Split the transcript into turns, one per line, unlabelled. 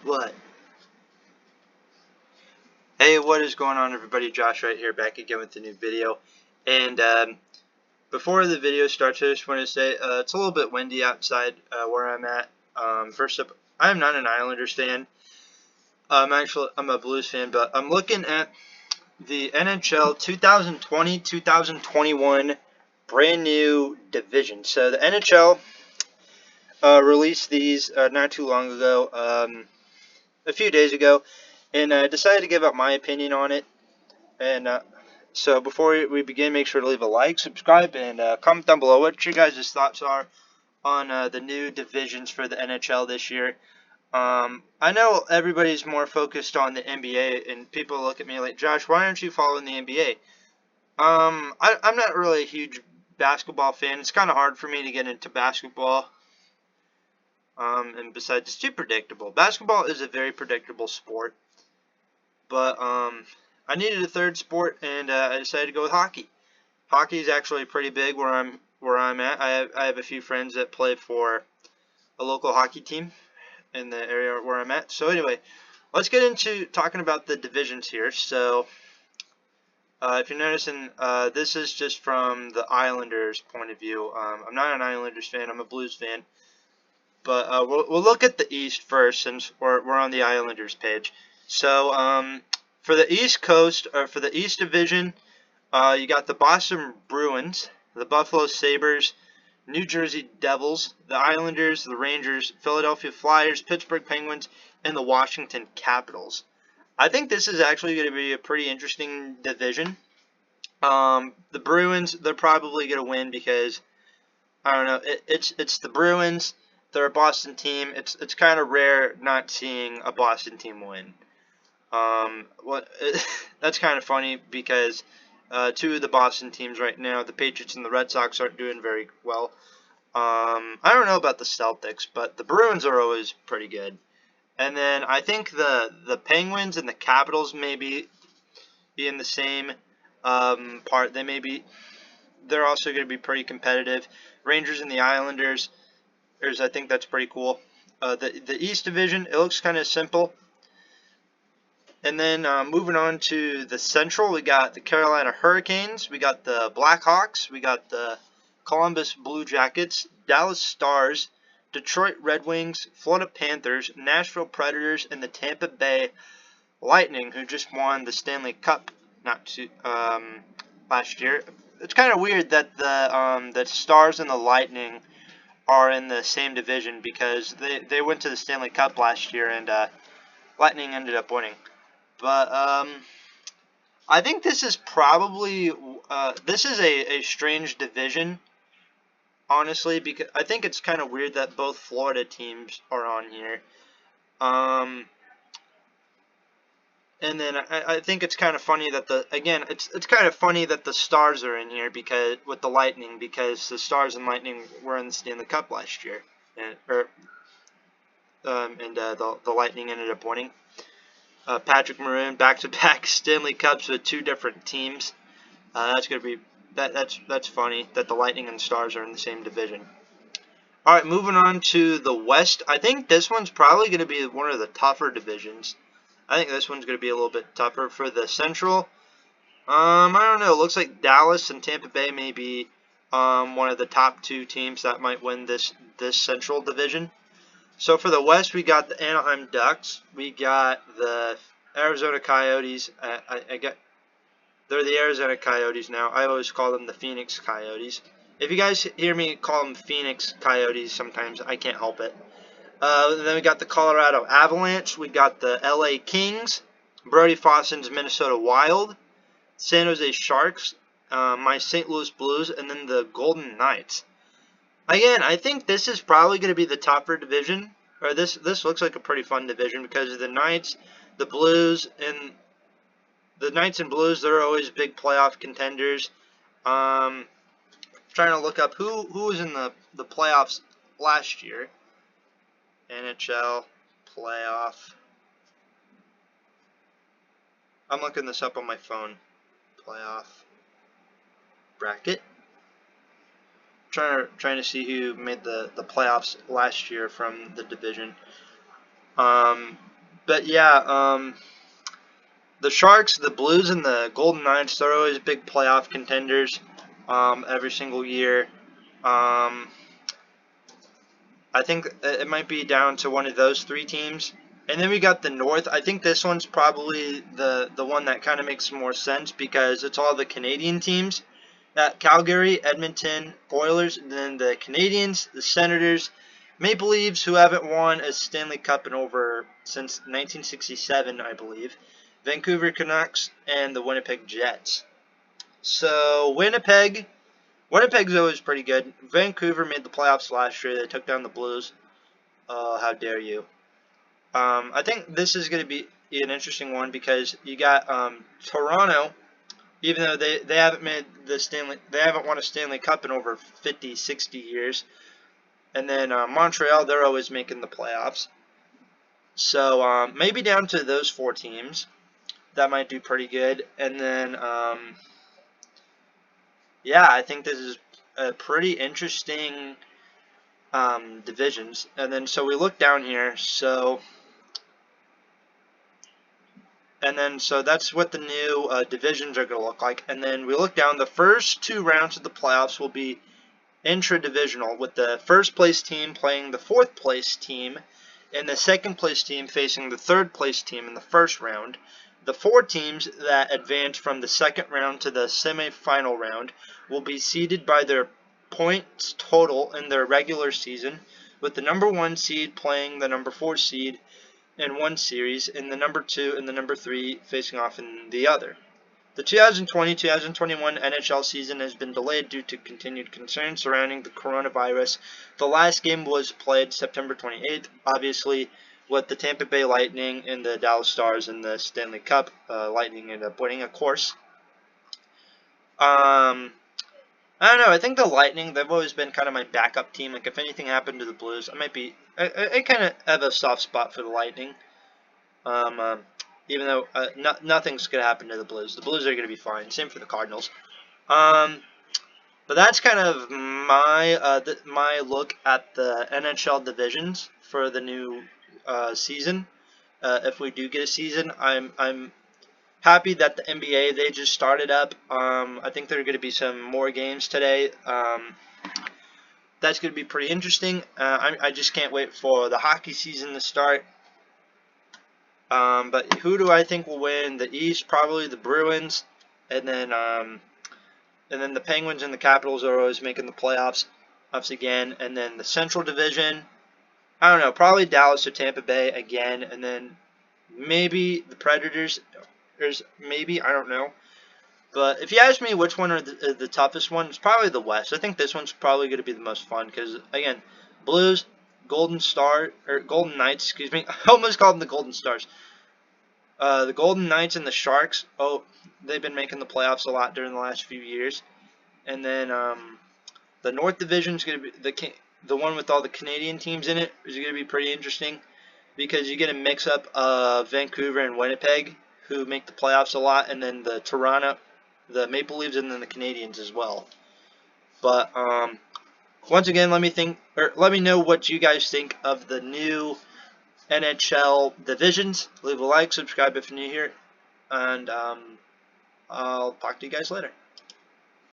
What? Hey, what is going on, everybody? Josh right here, back again with a new video. And before the video starts, I just want to say it's a little bit windy outside where I'm at. First up, I am not an Islanders fan. I'm a Blues fan, but I'm looking at the NHL 2020-2021 brand new division. So the NHL released these not too long ago, a few days ago, and I decided to give out my opinion on it. And so before we begin, make sure to leave a like, subscribe, and comment down below what your guys' thoughts are on the new divisions for the NHL this year. I know everybody's more focused on the NBA, and people look at me like, Josh, why aren't you following the NBA? I'm not really a huge basketball fan. It's kind of hard for me to get into basketball. And besides, it's too predictable. Basketball is a very predictable sport. But I needed a third sport, and I decided to go with hockey. Hockey is actually pretty big where I'm at. I have a few friends that play for a local hockey team in the area where I'm at. So anyway, let's get into talking about the divisions here. So if you're noticing, this is just from the Islanders' point of view. I'm not an Islanders fan. I'm a Blues fan. But we'll look at the East first, since we're on the Islanders page. So for the East Coast, or for the East Division, you got the Boston Bruins, the Buffalo Sabres, New Jersey Devils, the Islanders, the Rangers, Philadelphia Flyers, Pittsburgh Penguins, and the Washington Capitals. I think this is actually going to be a pretty interesting division. The Bruins, they're probably going to win because, I don't know, it's the Bruins. They're a Boston team. It's kind of rare not seeing a Boston team win. That's kind of funny because two of the Boston teams right now, the Patriots and the Red Sox, aren't doing very well. I don't know about the Celtics, but the Bruins are always pretty good. And then I think the Penguins and the Capitals may be in the same part. They're also going to be pretty competitive. Rangers and the Islanders. I think that's pretty cool. The East Division, it looks kind of simple. And then moving on to the Central, we got the Carolina Hurricanes, we got the Blackhawks, we got the Columbus Blue Jackets, Dallas Stars, Detroit Red Wings, Florida Panthers, Nashville Predators, and the Tampa Bay Lightning, who just won the Stanley Cup last year. It's kind of weird that the Stars and the Lightning are in the same division, because they went to the Stanley Cup last year, and Lightning ended up winning. But I think this is probably a strange division, honestly, because I think it's kind of weird that both Florida teams are on here. And then I think it's kind of funny that it's kind of funny that the Stars are in here because with the Lightning, because the Stars and Lightning were in the Stanley Cup last year, and the Lightning ended up winning. Patrick Maroon, back-to-back Stanley Cups with two different teams. That's gonna be that's funny that the Lightning and Stars are in the same division. All right, moving on to the West. I think this one's probably going to be one of the tougher divisions. I think this one's going to be a little bit tougher. For the Central, I don't know. It looks like Dallas and Tampa Bay may be one of the top two teams that might win this Central division. So for the West, we got the Anaheim Ducks. We got the Arizona Coyotes. They're the Arizona Coyotes now. I always call them the Phoenix Coyotes. If you guys hear me call them Phoenix Coyotes sometimes, I can't help it. Then we got the Colorado Avalanche. We got the LA Kings, Brody Fawson's Minnesota Wild, San Jose Sharks, my St. Louis Blues, and then the Golden Knights. Again, I think this is probably going to be the tougher division. Or this looks like a pretty fun division because of the Knights, the Blues, and the Knights and Blues. They're always big playoff contenders. Trying to look up who was in the playoffs last year. NHL playoff. I'm looking this up on my phone. Playoff bracket. Trying to see who made the playoffs last year from the division. But yeah, the Sharks, the Blues, and the Golden Knights, they're always big playoff contenders every single year. Um, I think it might be down to one of those three teams. And then we got the North. I think this one's probably the one that kind of makes more sense because it's all the Canadian teams. Calgary, Edmonton, Oilers, and then the Canadians, the Senators, Maple Leafs, who haven't won a Stanley Cup in over since 1967, I believe, Vancouver Canucks, and the Winnipeg Jets. So Winnipeg's always pretty good. Vancouver made the playoffs last year. They took down the Blues. How dare you? I think this is going to be an interesting one because you got Toronto. Even though they haven't they haven't won a Stanley Cup in over 50, 60 years. And then Montreal, they're always making the playoffs. So maybe down to those four teams. That might do pretty good. And then, yeah, I think this is a pretty interesting divisions. And then, so we look down here. So that's what the new divisions are going to look like. And then we look down. The first two rounds of the playoffs will be intra-divisional, with the first place team playing the fourth place team and the second place team facing the third place team in the first round. The four teams that advance from the second round to the semi-final round will be seeded by their points total in their regular season, with the number 1 seed playing the number 4 seed in one series and the number 2 and the number 3 facing off in the other. The 2020-2021 NHL season has been delayed due to continued concerns surrounding the coronavirus. The last game was played September 28th, obviously, with the Tampa Bay Lightning and the Dallas Stars in the Stanley Cup. Lightning ended up winning, of course. I don't know. I think the Lightning, they've always been kind of my backup team. Like, if anything happened to the Blues, I kind of have a soft spot for the Lightning. Even though nothing's going to happen to the Blues. The Blues are going to be fine. Same for the Cardinals. But that's kind of my look at the NHL divisions for the new season. If we do get a season, I'm happy that the NBA, they just started up. I think there are going to be some more games today. That's going to be pretty interesting. I just can't wait for the hockey season to start. But who do I think will win the East? Probably the Bruins, and then the Penguins and the Capitals are always making the playoffs again. And then the Central Division, I don't know, probably Dallas or Tampa Bay again, and then maybe the Predators. Maybe, I don't know. But if you ask me which one are the toughest one, it's probably the West. I think this one's probably going to be the most fun because, again, Blues, Golden Knights, excuse me. I almost called them the Golden Stars. The Golden Knights and the Sharks, they've been making the playoffs a lot during the last few years. And then the North Division is going to be the one with all the Canadian teams in it is going to be pretty interesting because you get a mix-up of Vancouver and Winnipeg, who make the playoffs a lot, and then the Toronto, the Maple Leafs, and then the Canadians as well. But once again, let me know what you guys think of the new NHL divisions. Leave a like, subscribe if you're new here, and I'll talk to you guys later.